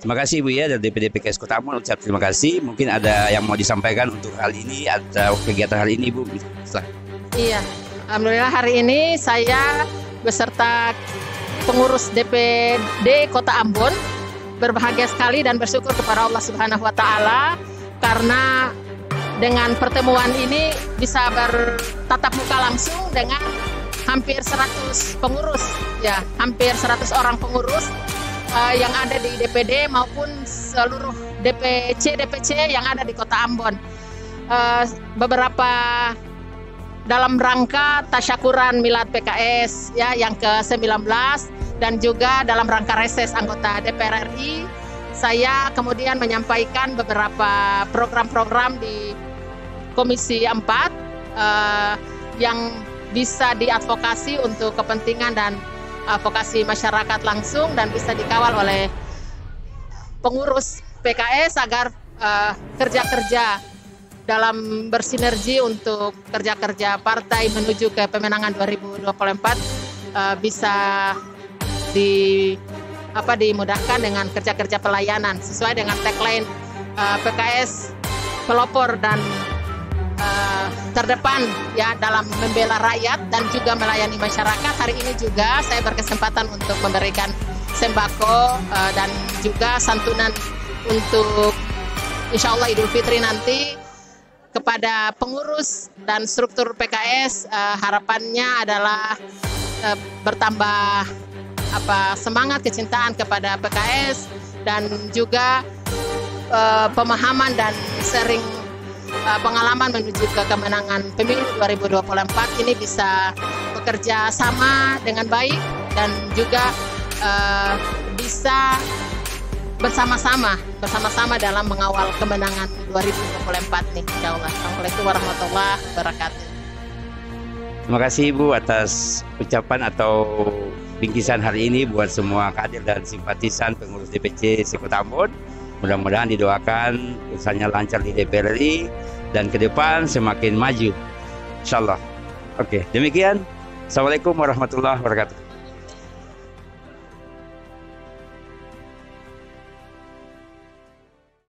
Terima kasih Ibu ya dari DPD PKS Kota Ambon, ucap terima kasih. Mungkin ada yang mau disampaikan untuk hal ini atau kegiatan hari ini Ibu? Iya, alhamdulillah hari ini saya beserta pengurus DPD Kota Ambon berbahagia sekali dan bersyukur kepada Allah Subhanahu wa Ta'ala karena dengan pertemuan ini bisa bertatap muka langsung dengan hampir 100 pengurus, ya, hampir 100 orang pengurus yang ada di DPD maupun seluruh DPC yang ada di Kota Ambon. Beberapa dalam rangka tasyakuran Milad PKS ya yang ke-19 dan juga dalam rangka reses anggota DPR RI, saya kemudian menyampaikan beberapa program-program di Komisi 4 yang bisa diadvokasi untuk kepentingan dan advokasi masyarakat langsung dan bisa dikawal oleh pengurus PKS agar kerja-kerja dalam bersinergi untuk kerja-kerja partai menuju ke pemenangan 2024 bisa dimudahkan dengan kerja-kerja pelayanan sesuai dengan tagline PKS pelopor dan terdepan ya dalam membela rakyat dan juga melayani masyarakat. Hari ini juga saya berkesempatan untuk memberikan sembako dan juga santunan untuk insya Allah Idul Fitri nanti kepada pengurus dan struktur PKS. Harapannya adalah bertambah semangat kecintaan kepada PKS dan juga pemahaman dan sharing pengalaman menuju ke kemenangan pemilu 2024 ini bisa bekerja sama dengan baik dan juga bisa bersama-sama dalam mengawal kemenangan 2024 nih, insya Allah. Assalamualaikum warahmatullahi wabarakatuh. Terima kasih Ibu atas ucapan atau bingkisan hari ini buat semua kader dan simpatisan pengurus DPC Kota Ambon. Mudah-mudahan didoakan usahanya lancar di DPR RI dan ke depan semakin maju, insya Allah. Oke, demikian. Assalamualaikum warahmatullahi wabarakatuh.